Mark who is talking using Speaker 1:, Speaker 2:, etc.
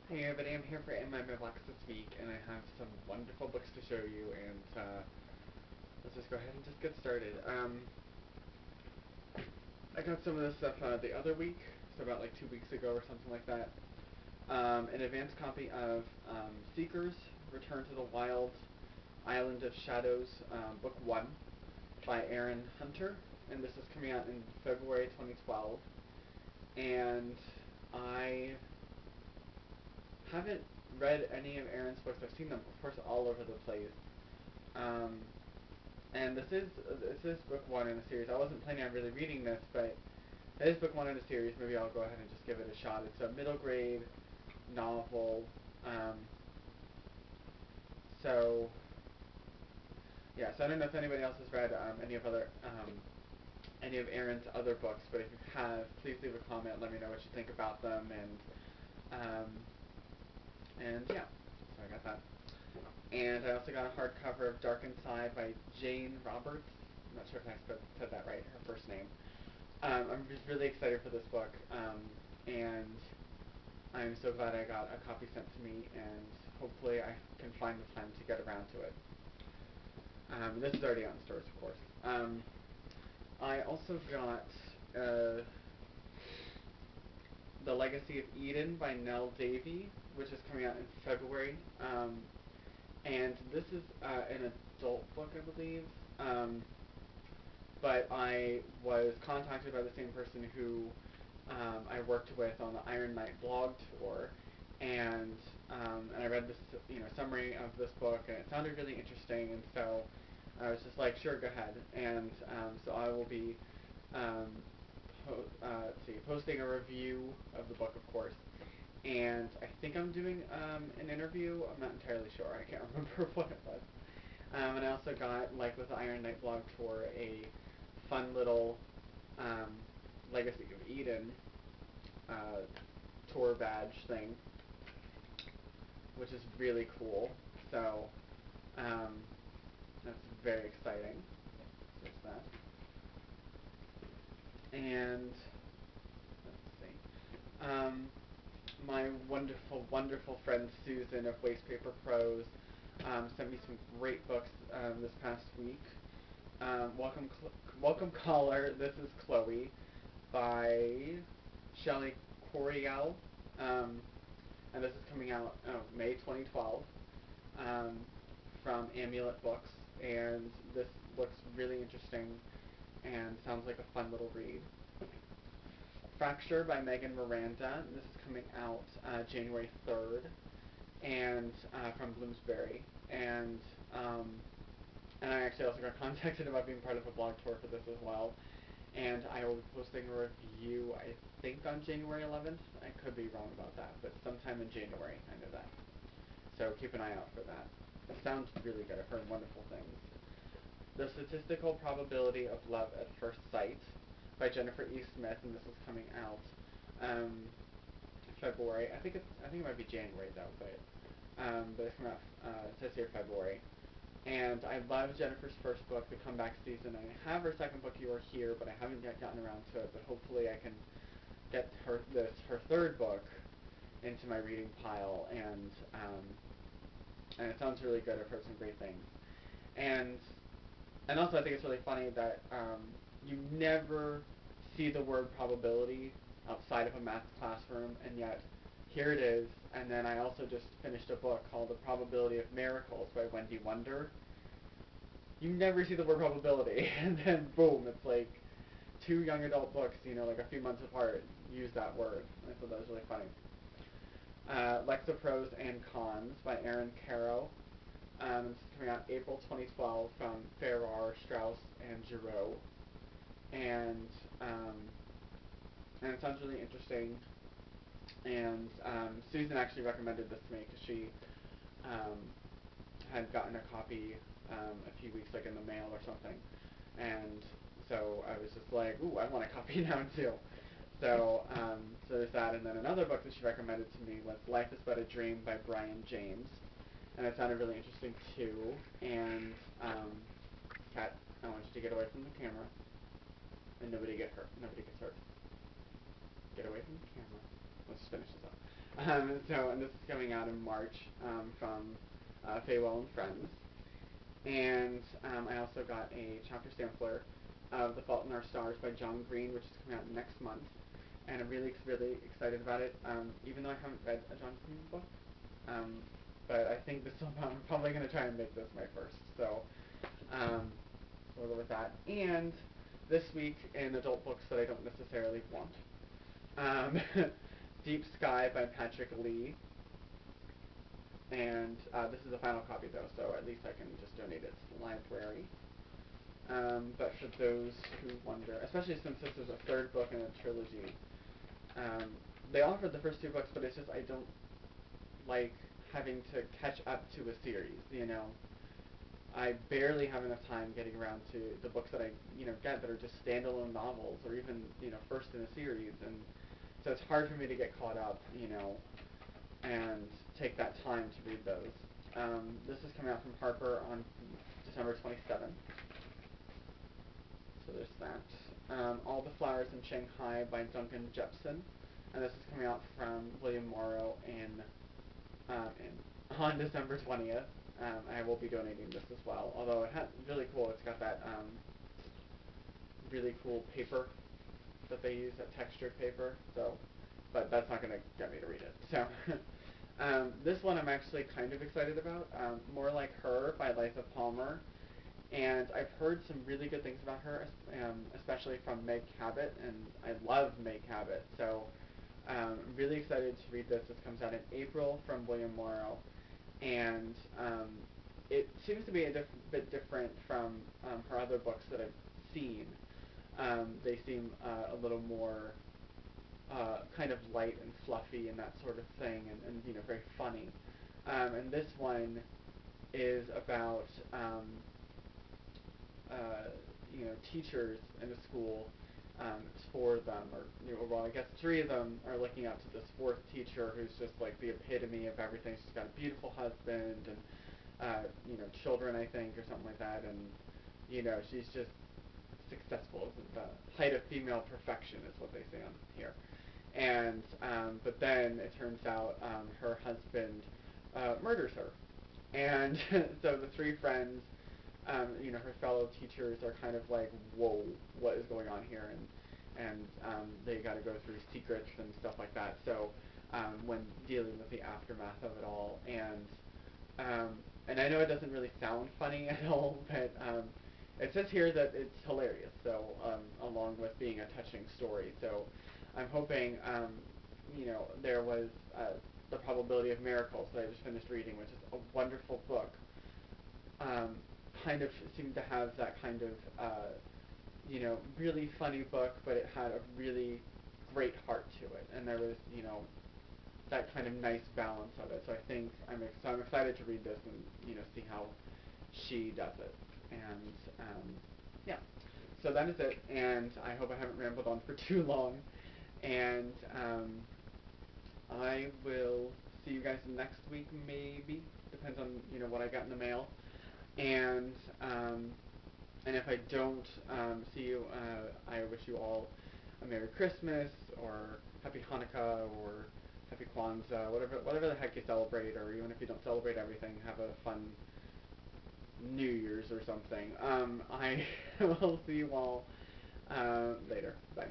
Speaker 1: Hey everybody, I'm here for In My Mailbox this week, and I have some wonderful books to show you, and let's just go ahead and just get started. I got some of this stuff the other week, so about like 2 weeks ago or something like that. An advanced copy of Seekers, Return to the Wild, Island of Shadows, Book 1 by Aaron Hunter, and this is coming out in February 2012, and I haven't read any of Aaron's books. I've seen them, of course, all over the place. Um, and this is book one in a series. I wasn't planning on really reading this, but it is book one in a series. Maybe I'll go ahead and just give it a shot. It's a middle grade novel. Um, so yeah. So I don't know if anybody else has read any of Aaron's other books, but if you have, please leave a comment. Let me know what you think about them, um, and yeah. So I got that. And I also got a hardcover of Dark Inside by Jane Roberts. I'm not sure if I said that right, her first name. I'm just really excited for this book, and I'm so glad I got a copy sent to me, and hopefully I can find the time to get around to it. This is already on stores, of course. I also got uh, The Legacy of Eden by Nell Davey, which is coming out in February. And this is an adult book, I believe. But I was contacted by the same person who I worked with on the Iron Knight blog tour, and I read this summary of this book, and it sounded really interesting, and so I was just like, sure, go ahead, and so I will be um, posting a review of the book, of course, and I think I'm doing an interview. I'm not entirely sure. I can't remember what it was. And I also got, like with the Iron Knight blog tour, a fun little um, Legacy of Eden uh, tour badge thing, which is really cool. So um, that's very exciting. So there's that. And let's see. My wonderful, wonderful friend Susan of Wastepaper Pros sent me some great books this past week. Welcome Caller. This is Chloe by Shelley Coriel, um, and this is coming out May 2012 um, from Amulet Books, and this looks really interesting and sounds like a fun little read. Fracture by Megan Miranda. This is coming out January 3rd, and from Bloomsbury, and um, and I actually also got contacted about being part of a blog tour for this as well. And I will be posting a review, I think, on January 11th. I could be wrong about that, but sometime in January, I know that. So keep an eye out for that. It sounds really good. I've heard wonderful things. The Statistical Probability of Love at First Sight by Jennifer E. Smith, and this is coming out February. I think it might be January though, but it's coming out. It says here February. And I love Jennifer's first book, The Comeback Season. I have her second book, You Are Here, but I haven't yet gotten around to it. But hopefully I can get her third book into my reading pile. And it sounds really good. I've heard some great things. And and also I think it's really funny that you never see the word probability outside of a math classroom, and yet here it is. And then I also just finished a book called The Probability of Miracles by Wendy Wonder. You never see the word probability, and then boom, it's like two young adult books, like a few months apart, use that word. I thought that was really funny. Lexapros and Cons by Aaron Caro. This is coming out April 2012 from Farrar, Straus, and Giroux. And, um, and it sounds really interesting. And Susan actually recommended this to me because she um, had gotten a copy a few weeks, like in the mail or something, and so I was just like, ooh, I want a copy now too. So there's that, and then another book that she recommended to me was Life is But a Dream by Brian James, and it sounded really interesting too. And Kat, I want you to get away from the camera, and nobody gets hurt. Get away from the camera. Let's just finish this up. And this is coming out in March from Faywell and Friends. And I also got a chapter sampler of The Fault in Our Stars by John Green, which is coming out next month. And I'm really, really excited about it, even though I haven't read a John Green book. Um, but I think I'm probably going to try and make this my first. So we'll go with that. And this week in adult books that I don't necessarily want. Um, Deep Sky by Patrick Lee. And this is a final copy though, so at least I can just donate it to the library. But for those who wonder, especially since this is a third book in a trilogy, they offered the first two books, but it's just I don't like having to catch up to a series, you know. I barely have enough time getting around to the books that I, get that are just standalone novels or even, first in a series, and so it's hard for me to get caught up, and take that time to read those. This is coming out from Harper on December 27th. So there's that. All the Flowers in Shanghai by Duncan Jepson, and this is coming out from William Morrow on December 20th. I will be donating this as well. Although it's really cool. It's got that really cool paper that they use, that textured paper. So, but that's not going to get me to read it. So, this one I'm actually kind of excited about. More Like Her by Liza Palmer. And I've heard some really good things about her, especially from Meg Cabot, and I love Meg Cabot. So I'm really excited to read this. This comes out in April from William Morrow, and it seems to be a bit different from her other books that I've seen. They seem a little more kind of light and fluffy and that sort of thing, and very funny. And this one is about teachers in a school. It's four of them, or well, I guess three of them are looking up to this fourth teacher who's just like the epitome of everything. She's got a beautiful husband and children, I think, or something like that, and she's just successful. The height of female perfection is what they say on here. And but then it turns out her husband murders her, and so the three friends, her fellow teachers are kind of like, whoa, what is going on here? And they got to go through secrets and stuff like that. So when dealing with the aftermath of it all, and I know it doesn't really sound funny at all, but it says here that it's hilarious. So along with being a touching story, so I'm hoping, there was The Probability of Miracles that I just finished reading, which is a wonderful book. Kind of seemed to have that kind of, really funny book, but it had a really great heart to it, and there was, that kind of nice balance of it. So I think I'm excited to read this and see how she does it. And yeah, so that is it. And I hope I haven't rambled on for too long. And I will see you guys next week, maybe. Depends on what I got in the mail. And if I don't see you, I wish you all a Merry Christmas or Happy Hanukkah or Happy Kwanzaa, whatever the heck you celebrate, or even if you don't celebrate everything, have a fun New Year's or something. I will see you all later. Bye.